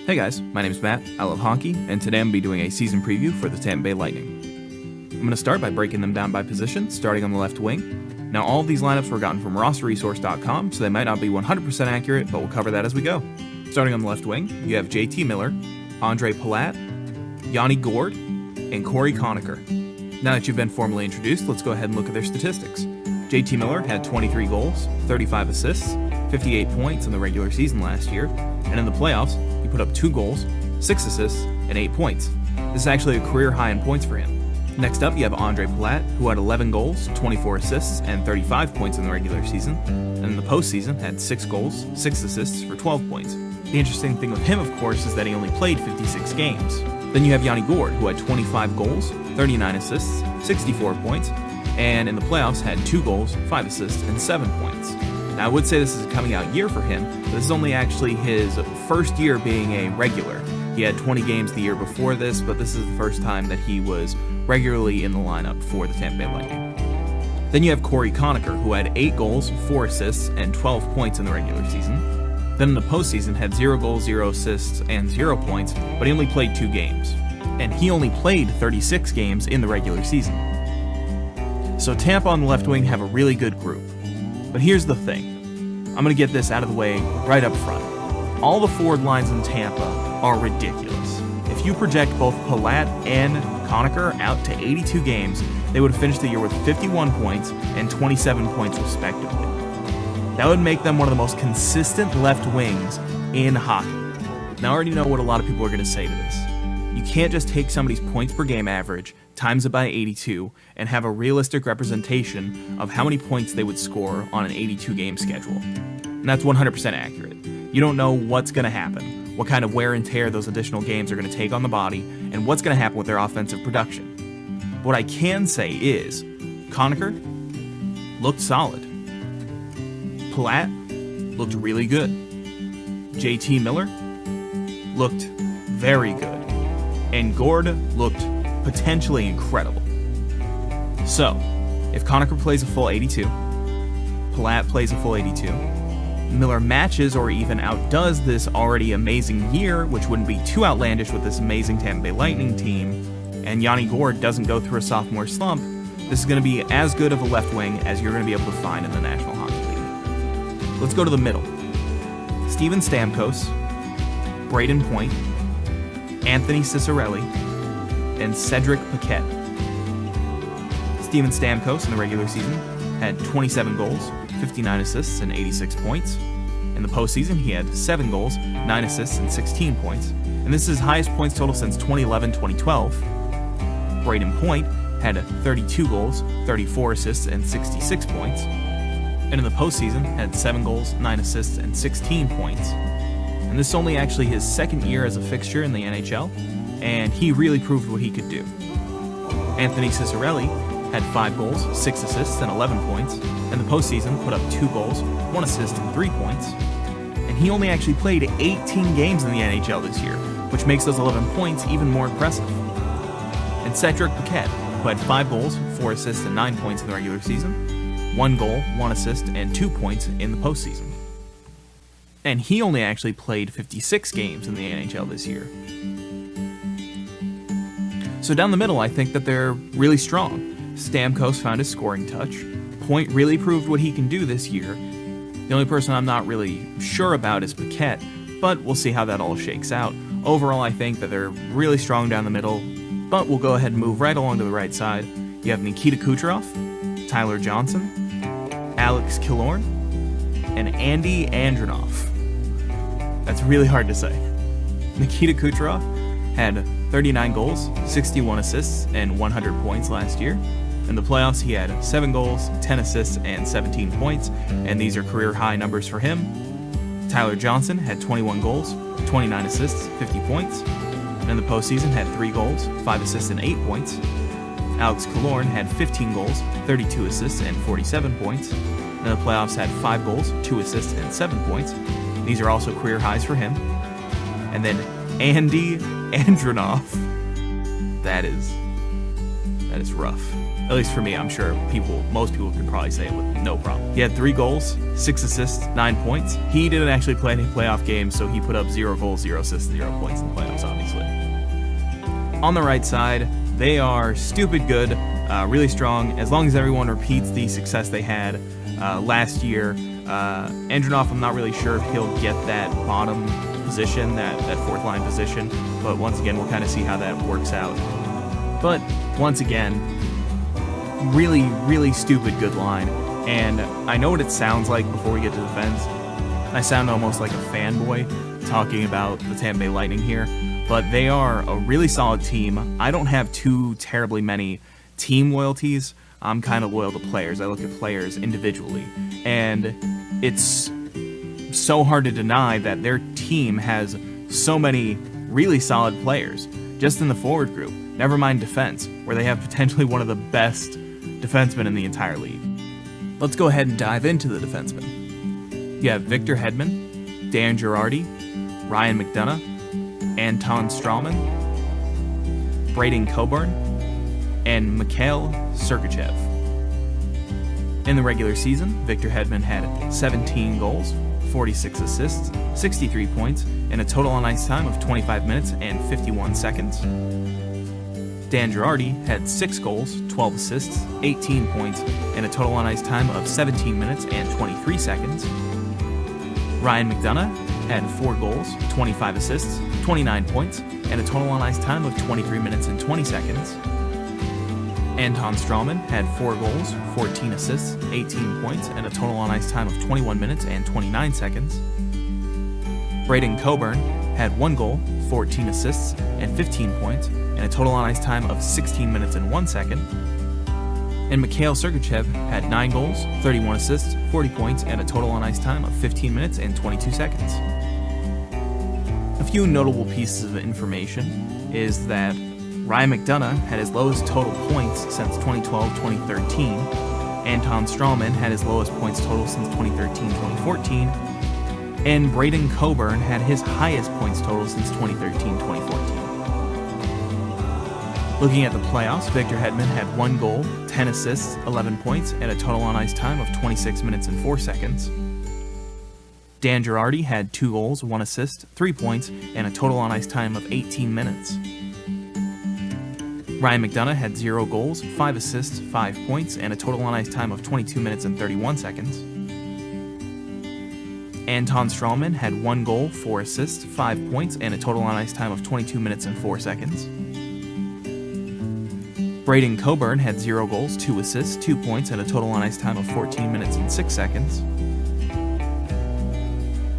Hey guys, my name is Matt, I love hockey, and today I'm going to be doing a season preview for the Tampa Bay Lightning. I'm going to start by breaking them down by position, starting on the left wing. Now all of these lineups were gotten from rosterresource.com, so they might not be 100% accurate, but we'll cover that as we go. Starting on the left wing, you have JT Miller, Andre Palat, Yanni Gourde, and Corey Conacher. Now that you've been formally introduced, let's go ahead and look at their statistics. JT Miller had 23 goals, 35 assists, 58 points in the regular season last year, and in the playoffs, he put up 2 goals, 6 assists, and 8 points. This is actually a career high in points for him. Next up, you have Andre Palat, who had 11 goals, 24 assists, and 35 points in the regular season, and in the postseason had 6 goals, 6 assists for 12 points. The interesting thing with him, of course, is that he only played 56 games. Then you have Yanni Gourde, who had 25 goals, 39 assists, 64 points, and in the playoffs had 2 goals, 5 assists, and 7 points. Now, I would say this is a coming out year for him, but this is only actually his first year being a regular. He had 20 games the year before this, but this is the first time that he was regularly in the lineup for the Tampa Bay Lightning. Then you have Corey Conacher, who had 8 goals, 4 assists, and 12 points in the regular season. Then in the postseason had 0 goals, 0 assists, and 0 points, but he only played 2 games. And he only played 36 games in the regular season. So Tampa on the left wing have a really good group. But here's the thing. I'm going to get this out of the way right up front. All the forward lines in Tampa are ridiculous. If you project both Palat and Conacher out to 82 games, they would have finished the year with 51 points and 27 points respectively. That would make them one of the most consistent left wings in hockey. Now I already know what a lot of people are going to say to this. You can't just take somebody's points per game average, times it by 82, and have a realistic representation of how many points they would score on an 82-game schedule. And that's 100% accurate. You don't know what's going to happen, what kind of wear and tear those additional games are going to take on the body, and what's going to happen with their offensive production. What I can say is, Conacher looked solid. Palat looked really good. JT Miller looked very good. And Gourde looked potentially incredible. So, if Conacher plays a full 82, Palat plays a full 82, Miller matches or even outdoes this already amazing year, which wouldn't be too outlandish with this amazing Tampa Bay Lightning team, and Yanni Gourde doesn't go through a sophomore slump, this is going to be as good of a left wing as you're going to be able to find in the National Hockey League. Let's go to the middle. Steven Stamkos, Braden Point, Anthony Cicarelli, and Cedric Paquette. Steven Stamkos in the regular season had 27 goals, 59 assists, and 86 points. In the postseason, he had 7 goals, 9 assists, and 16 points. And this is his highest points total since 2011-2012. Braden Point had 32 goals, 34 assists, and 66 points. And in the postseason, had 7 goals, 9 assists, and 16 points. And this is only actually his second year as a fixture in the NHL, and he really proved what he could do. Anthony Cicarelli had 5 goals, 6 assists, and 11 points. In the postseason, put up 2 goals, 1 assist, and 3 points. And he only actually played 18 games in the NHL this year, which makes those 11 points even more impressive. And Cedric Paquette, who had 5 goals, 4 assists, and 9 points in the regular season, 1 goal, 1 assist, and 2 points in the postseason. And he only actually played 56 games in the NHL this year. So down the middle, I think that they're really strong. Stamkos found his scoring touch. Point really proved what he can do this year. The only person I'm not really sure about is Paquette, but we'll see how that all shakes out. Overall, I think that they're really strong down the middle, but we'll go ahead and move right along to the right side. You have Nikita Kucherov, Tyler Johnson, Alex Killorn, and Andy Andronov. That's really hard to say. Nikita Kucherov had 39 goals, 61 assists, and 100 points last year. In the playoffs, he had 7 goals, 10 assists, and 17 points, and these are career high numbers for him. Tyler Johnson had 21 goals, 29 assists, 50 points. And in the postseason, had 3 goals, 5 assists, and 8 points. Alex Killorn had 15 goals, 32 assists, and 47 points. And in the playoffs, had 5 goals, 2 assists, and 7 points. These are also career highs for him. And then Andy Andronov. That is rough. At least for me, I'm sure most people could probably say it with no problem. He had 3 goals, 6 assists, 9 points. He didn't actually play any playoff games, so he put up 0 goals, 0 assists, 0 points in the playoffs, obviously. On the right side, they are stupid good, really strong, as long as everyone repeats the success they had last year. Andronov, I'm not really sure if he'll get that bottom position, that 4th line position, but once again, we'll kind of see how that works out. But once again, really, really stupid good line, and I know what it sounds like before we get to defense. I sound almost like a fanboy talking about the Tampa Bay Lightning here, but they are a really solid team. I don't have too terribly many team loyalties. I'm kind of loyal to players. I look at players individually, and it's so hard to deny that their team has so many really solid players just in the forward group, never mind defense, where they have potentially one of the best defensemen in the entire league. Let's go ahead and dive into the defensemen. You have Victor Hedman, Dan Girardi, Ryan McDonough, Anton Strawman, Braden Coburn, and Mikhail Sergachev. In the regular season, Victor Hedman had 17 goals, 46 assists, 63 points, and a total on ice time of 25 minutes and 51 seconds. Dan Girardi had 6 goals, 12 assists, 18 points, and a total on ice time of 17 minutes and 23 seconds. Ryan McDonough had 4 goals, 25 assists, 29 points, and a total on ice time of 23 minutes and 20 seconds. Anton Strawman had 4 goals, 14 assists, 18 points, and a total on ice time of 21 minutes and 29 seconds. Braden Coburn had 1 goal, 14 assists, and 15 points, and a total on ice time of 16 minutes and 1 second. And Mikhail Sergachev had 9 goals, 31 assists, 40 points, and a total on ice time of 15 minutes and 22 seconds. A few notable pieces of information is that Ryan McDonough had his lowest total points since 2012-2013, Anton Strawman had his lowest points total since 2013-2014, and Braden Coburn had his highest points total since 2013-2014. Looking at the playoffs, Victor Hedman had 1 goal, 10 assists, 11 points, and a total on ice time of 26 minutes and 4 seconds. Dan Girardi had 2 goals, 1 assist, 3 points, and a total on ice time of 18 minutes. Ryan McDonough had 0 goals, 5 assists, 5 points, and a total on ice time of 22 minutes and 31 seconds. Anton Strawman had 1 goal, 4 assists, 5 points, and a total on ice time of 22 minutes and 4 seconds. Braden Coburn had 0 goals, 2 assists, 2 points, and a total on ice time of 14 minutes and 6 seconds.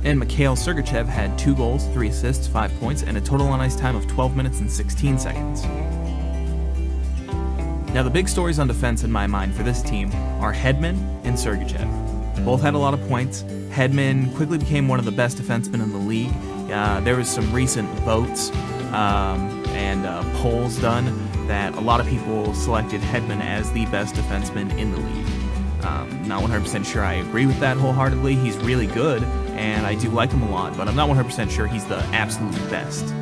And Mikhail Sergachev had 2 goals, 3 assists, 5 points, and a total on ice time of 12 minutes and 16 seconds. Now, the big stories on defense in my mind for this team are Hedman and Sergachev. Both had a lot of points. Hedman quickly became one of the best defensemen in the league. There was some recent votes and polls done that a lot of people selected Hedman as the best defenseman in the league. Not 100% sure I agree with that wholeheartedly. He's really good, and I do like him a lot, but I'm not 100% sure he's the absolute best.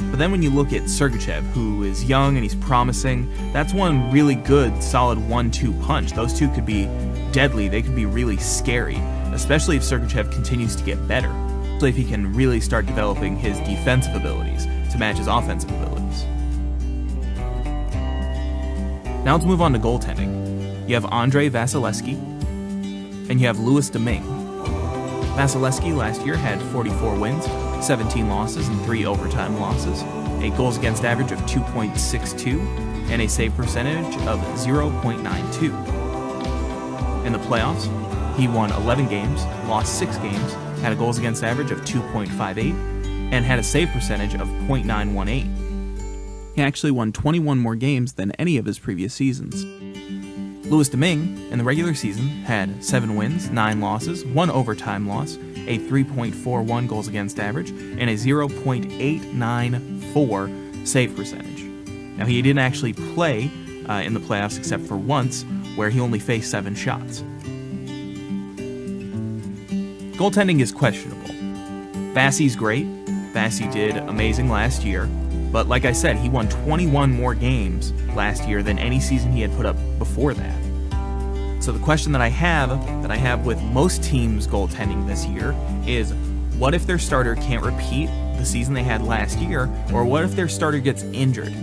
But then when you look at Sergachev, who is young and he's promising, that's one really good, solid 1-2 punch. Those two could be deadly. They could be really scary, especially if Sergachev continues to get better. Especially if he can really start developing his defensive abilities to match his offensive abilities. Now let's move on to goaltending. You have Andrei Vasilevskiy, and you have Louis Domingue. Vasilevskiy last year had 44 wins, 17 losses, and 3 overtime losses, a goals against average of 2.62, and a save percentage of 0.92. In the playoffs, he won 11 games, lost 6 games, had a goals against average of 2.58, and had a save percentage of .918. He actually won 21 more games than any of his previous seasons. Louis Domingue, in the regular season, had 7 wins, 9 losses, 1 overtime loss, a 3.41 goals against average, and a 0.894 save percentage. Now, he didn't actually play in the playoffs except for once, where he only faced 7 shots. Goaltending is questionable. Vasi's great. Vasi did amazing last year. But like I said, he won 21 more games last year than any season he had put up before that. So the question that I have with most teams goaltending this year is, what if their starter can't repeat the season they had last year, or what if their starter gets injured?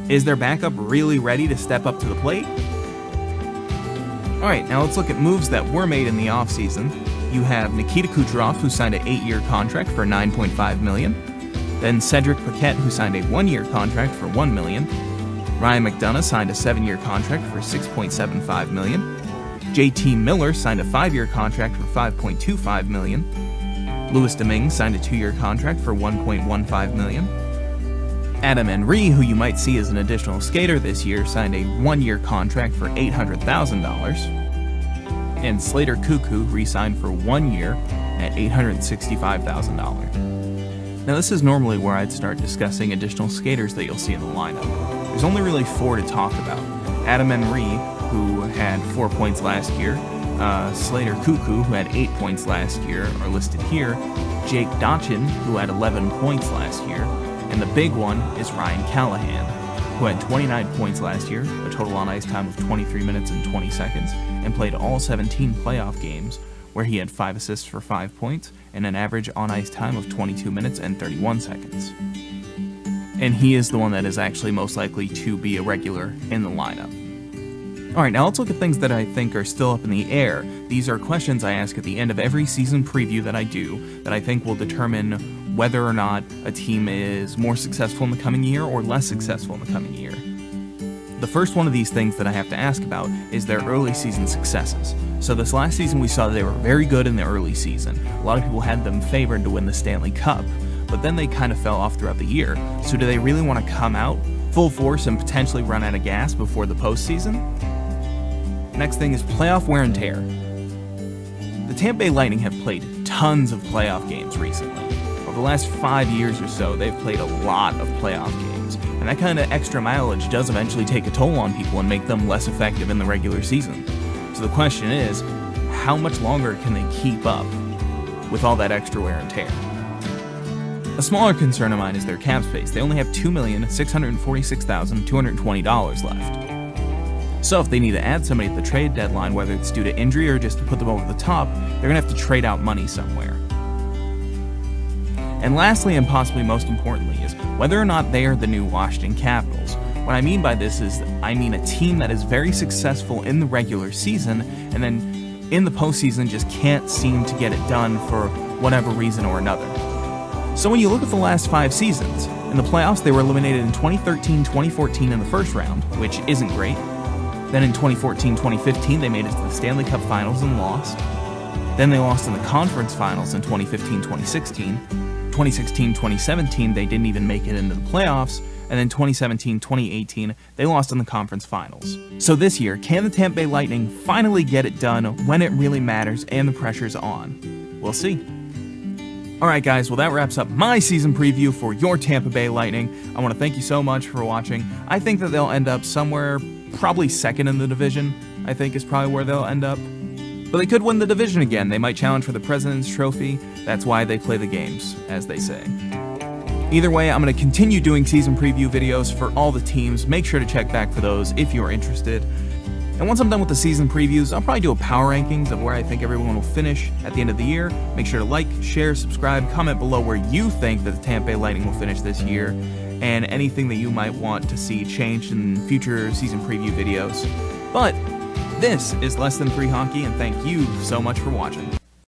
Is their backup really ready to step up to the plate? Alright, now let's look at moves that were made in the offseason. You have Nikita Kucherov, who signed an 8-year contract for $9.5 million. Then Cedric Paquette, who signed a 1-year contract for $1 million. Ryan McDonough signed a 7-year contract for $6.75 million. JT Miller signed a 5-year contract for $5.25 million. Louis Domingue signed a 2-year contract for $1.15 million. Adam Henry, who you might see as an additional skater this year, signed a 1-year contract for $800,000. And Slater Koekkoek re-signed for 1 year at $865,000. Now this is normally where I'd start discussing additional skaters that you'll see in the lineup. There's only really 4 to talk about. Adam Henry, who had 4 points last year, Slater Koekkoek, who had 8 points last year, are listed here, Jake Dotchin, who had 11 points last year, and the big one is Ryan Callahan, who had 29 points last year, a total on ice time of 23 minutes and 20 seconds, and played all 17 playoff games, where he had 5 assists for 5 points and an average on ice time of 22 minutes and 31 seconds. And he is the one that is actually most likely to be a regular in the lineup. Alright, now let's look at things that I think are still up in the air. These are questions I ask at the end of every season preview that I do that I think will determine whether or not a team is more successful in the coming year or less successful in the coming year. The first one of these things that I have to ask about is their early season successes. So this last season we saw that they were very good in the early season. A lot of people had them favored to win the Stanley Cup, but then they kind of fell off throughout the year. So do they really want to come out full force and potentially run out of gas before the postseason? Next thing is playoff wear and tear. The Tampa Bay Lightning have played tons of playoff games recently. Over the last 5 years or so, they've played a lot of playoff games, and that kind of extra mileage does eventually take a toll on people and make them less effective in the regular season. So the question is, how much longer can they keep up with all that extra wear and tear? A smaller concern of mine is their cap space. They only have $2,646,220 left. So if they need to add somebody at the trade deadline, whether it's due to injury or just to put them over the top, they're going to have to trade out money somewhere. And lastly, and possibly most importantly, is whether or not they are the new Washington Capitals. What I mean by this is, I mean a team that is very successful in the regular season, and then in the postseason just can't seem to get it done for whatever reason or another. So when you look at the last 5 seasons, in the playoffs they were eliminated in 2013-2014 in the first round, which isn't great. Then in 2014-2015, they made it to the Stanley Cup Finals and lost. Then they lost in the Conference Finals in 2015-2016. 2016-2017, they didn't even make it into the playoffs. And then 2017-2018, they lost in the Conference Finals. So this year, can the Tampa Bay Lightning finally get it done when it really matters and the pressure's on? We'll see. Alright guys, well that wraps up my season preview for your Tampa Bay Lightning. I want to thank you so much for watching. I think that they'll end up somewhere probably second in the division, I think is probably where they'll end up. But they could win the division again. They might challenge for the President's Trophy. That's why they play the games, as they say. Either way, I'm going to continue doing season preview videos for all the teams. Make sure to check back for those if you are interested. And once I'm done with the season previews, I'll probably do a power rankings of where I think everyone will finish at the end of the year. Make sure to like, share, subscribe, comment below where you think that the Tampa Bay Lightning will finish this year, and anything that you might want to see changed in future season preview videos. But this is Less Than 3 Hockey, and thank you so much for watching.